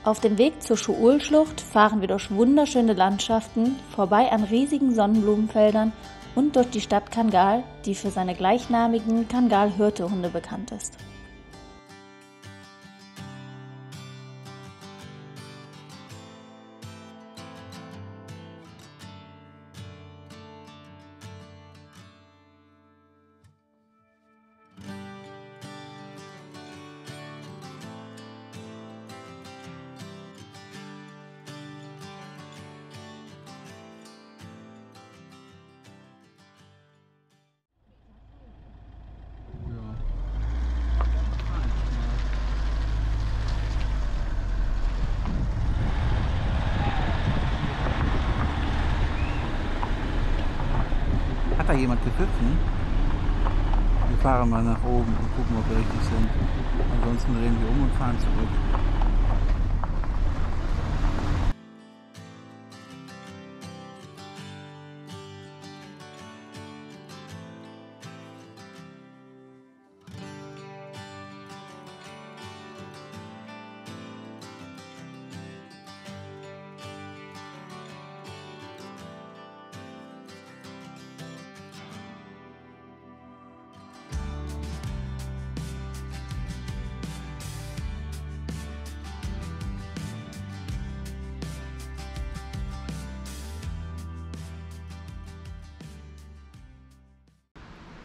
Auf dem Weg zur Schuul-Schlucht fahren wir durch wunderschöne Landschaften, vorbei an riesigen Sonnenblumenfeldern und durch die Stadt Kangal, die für seine gleichnamigen Kangal-Hirtehunde bekannt ist. Hat da jemand gepfiffen? Wir fahren mal nach oben und gucken, ob wir richtig sind. Ansonsten drehen wir um und fahren zurück.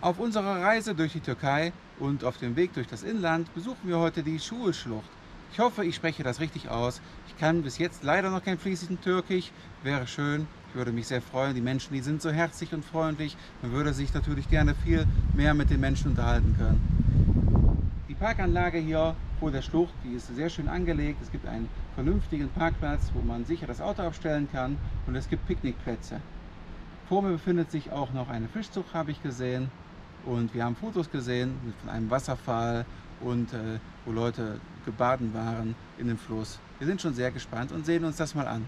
Auf unserer Reise durch die Türkei und auf dem Weg durch das Inland besuchen wir heute die Schuul-Schlucht. Ich hoffe, ich spreche das richtig aus. Ich kann bis jetzt leider noch kein fließend Türkisch. Wäre schön, ich würde mich sehr freuen. Die Menschen, die sind so herzlich und freundlich. Man würde sich natürlich gerne viel mehr mit den Menschen unterhalten können. Die Parkanlage hier vor der Schlucht, die ist sehr schön angelegt. Es gibt einen vernünftigen Parkplatz, wo man sicher das Auto abstellen kann, und es gibt Picknickplätze. Vor mir befindet sich auch noch eine Fischzucht, habe ich gesehen. Und wir haben Fotos gesehen von einem Wasserfall und wo Leute gebaden waren in dem Fluss. Wir sind schon sehr gespannt und sehen uns das mal an.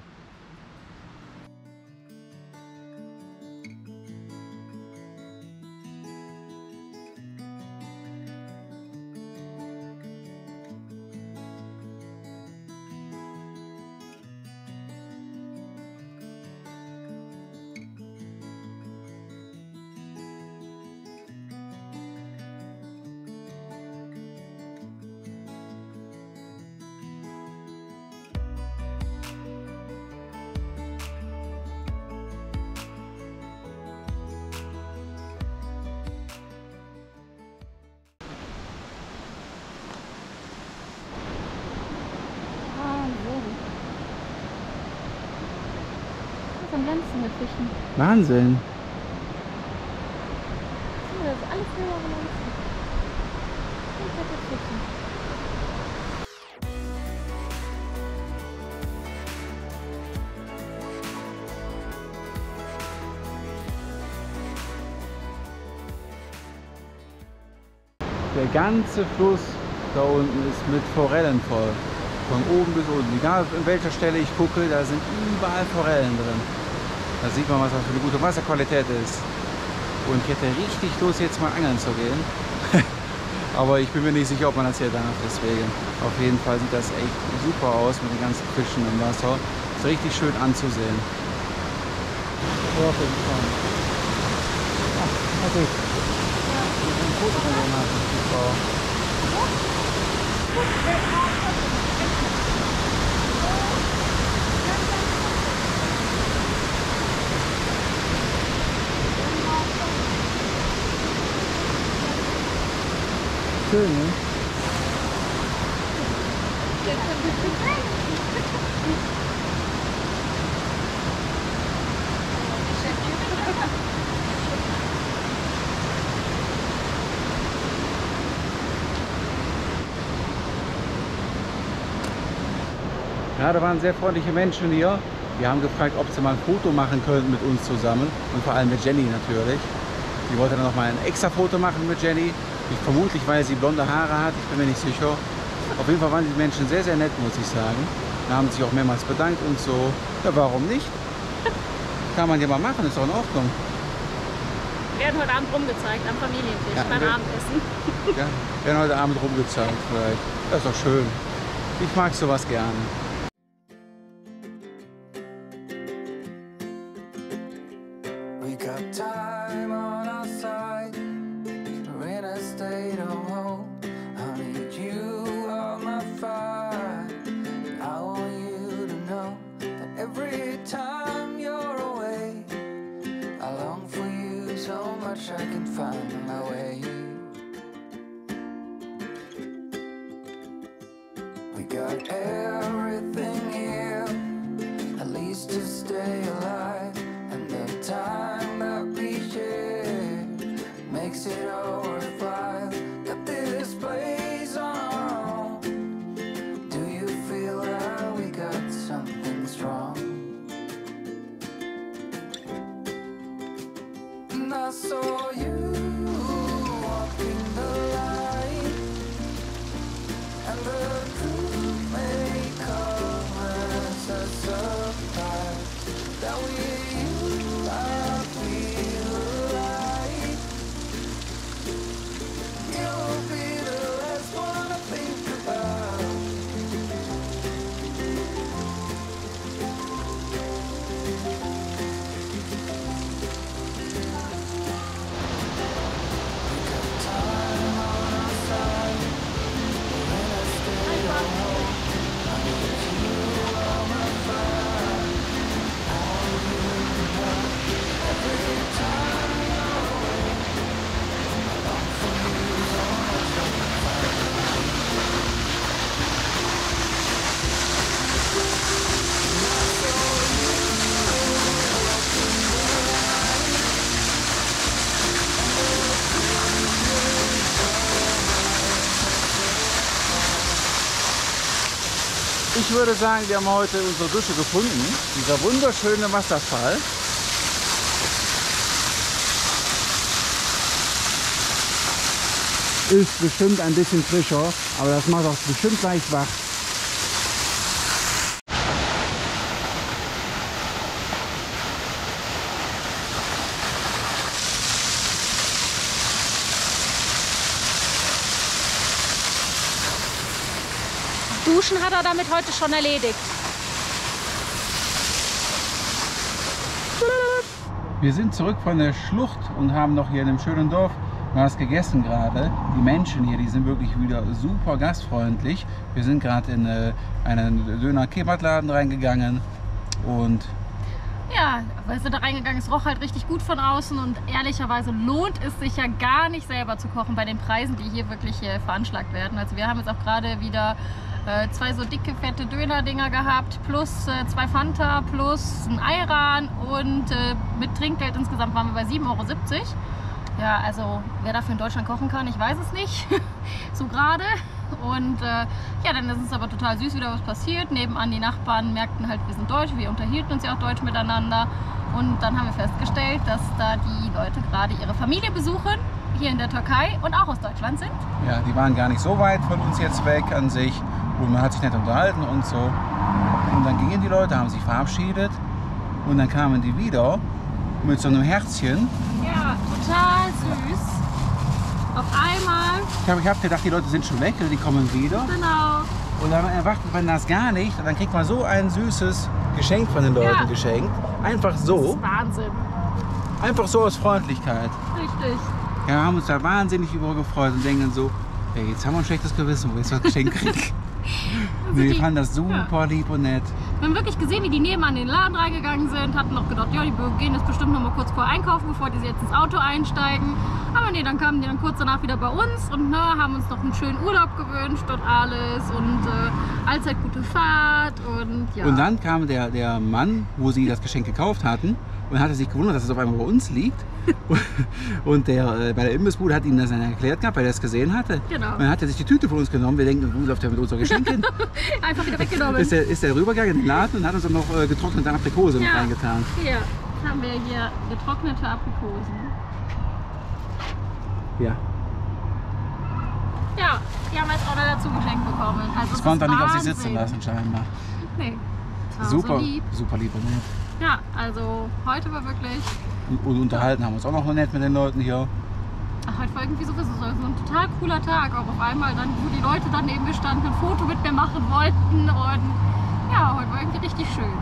Am ganzen mit Fischen. Wahnsinn! Das ist alles nur am ganzen. Und fette Fischen. Der ganze Fluss da unten ist mit Forellen voll. Von oben bis unten. Egal an welcher Stelle ich gucke, da sind überall Forellen drin. Da sieht man, was das für eine gute Wasserqualität ist. Und ich hätte richtig Lust, jetzt mal angeln zu gehen. Aber ich bin mir nicht sicher, ob man das hier darf. Deswegen, auf jeden Fall sieht das echt super aus mit den ganzen Fischen im Wasser. Ist richtig schön anzusehen. Ja, auf jeden Fall. Ach, okay. Ein Foto von der Frau. Schön, ne? Ja, da waren sehr freundliche Menschen hier. Die haben gefragt, ob sie mal ein Foto machen könnten mit uns zusammen und vor allem mit Jenny natürlich. Die wollte dann noch mal ein extra Foto machen mit Jenny. Vermutlich, weil sie blonde Haare hat, ich bin mir nicht sicher. Auf jeden Fall waren die Menschen sehr, sehr nett, muss ich sagen. Da haben sich auch mehrmals bedankt und so. Ja, warum nicht? Kann man ja mal machen, ist doch in Ordnung. Wir werden heute Abend rumgezeigt am Familientisch, ja, beim Abendessen. Ja, werden heute Abend rumgezeigt vielleicht. Das ist doch schön. Ich mag sowas gerne. We got time on our side. We're in a state of hope. I need you on my fire. I want you to know that every time you're away, I long for you so much I can find my way. We got everything here, at least to stay alive. And the time that we share makes it all worthwhile. Got this place on our own. Do you feel that we got something strong? And I saw you walking the line, and the truth may come as a surprise. That with you I feel alive. You'll be the last one to think about. We got time on our side. We're in a state of hope. I need you on my fire. I want you to know every time you're away, I long for you so much I can find. Ich würde sagen, wir haben heute unsere Dusche gefunden. Dieser wunderschöne Wasserfall. Ist bestimmt ein bisschen frischer, aber das macht auch bestimmt gleich wach. Duschen hat er damit heute schon erledigt. Wir sind zurück von der Schlucht und haben noch hier in dem schönen Dorf was gegessen gerade. Die Menschen hier, die sind wirklich wieder super gastfreundlich. Wir sind gerade in einen Döner-Kebab-Laden reingegangen und ja, weil sie da reingegangen ist, roch halt richtig gut von außen und ehrlicherweise lohnt es sich ja gar nicht selber zu kochen bei den Preisen, die hier wirklich veranschlagt werden. Also wir haben jetzt auch gerade wieder 2 so dicke, fette Döner-Dinger gehabt, plus 2 Fanta, plus ein Ayran und mit Trinkgeld insgesamt waren wir bei 7,70 €. Ja, also wer dafür in Deutschland kochen kann, ich weiß es nicht, so gerade. Und ja, dann ist es aber total süß, wieder was passiert. Nebenan die Nachbarn merkten halt, wir sind Deutsch, wir unterhielten uns ja auch Deutsch miteinander. Und dann haben wir festgestellt, dass da die Leute gerade ihre Familie besuchen, hier in der Türkei und auch aus Deutschland sind. ja, die waren gar nicht so weit von uns jetzt weg an sich und man hat sich nett unterhalten und so. Und dann gingen die Leute, haben sich verabschiedet und dann kamen die wieder mit so einem Herzchen. Ja, total süß. Auf einmal. Ich hab gedacht, die Leute sind schon weg, die kommen wieder. Genau. Und dann erwartet man das gar nicht. Und dann kriegt man so ein süßes Geschenk von den Leuten geschenkt. Einfach so. Das ist Wahnsinn. Einfach so aus Freundlichkeit. Richtig. Ja, wir haben uns da wahnsinnig über gefreut und denken so, ey, jetzt haben wir ein schlechtes Gewissen, wo wir jetzt was geschenkt kriegen. Also Wir fanden das super lieb und nett. Wir haben wirklich gesehen, wie die nebenan in den Laden reingegangen sind, hatten noch gedacht, ja, die gehen jetzt bestimmt noch mal kurz vor einkaufen, bevor die jetzt ins Auto einsteigen. Aber nee, dann kamen die dann kurz danach wieder bei uns und haben uns noch einen schönen Urlaub gewünscht und alles und allzeit gute Fahrt und ja. Und dann kam der Mann, wo sie das Geschenk gekauft hatten und hatte sich gewundert, dass es auf einmal bei uns liegt. Und der bei der Imbissbude hat ihm das dann erklärt gehabt, weil er es gesehen hatte. Genau. Und dann hat er sich die Tüte von uns genommen. Wir denken, wo läuft der mit unserer Geschenkin? Einfach wieder weggenommen. Ist er rübergegangen in den Laden und hat uns dann noch getrocknete Aprikose mit reingetan. Hier haben wir hier getrocknete Aprikosen. Ja. Ja, die haben wir jetzt auch noch dazu geschenkt bekommen. Also Das konnte er nicht auf sich Wahnsinn. sitzen lassen, scheinbar. Nee. Das war Super, so lieb. super lieb und nett. Ja, also heute war wirklich. Und unterhalten haben wir uns auch noch nett mit den Leuten hier. Ach, heute war irgendwie sowieso so ein total cooler Tag. Auch auf einmal dann, wo die Leute dann neben mir standen, ein Foto mit mir machen wollten. Und ja, heute war irgendwie richtig schön.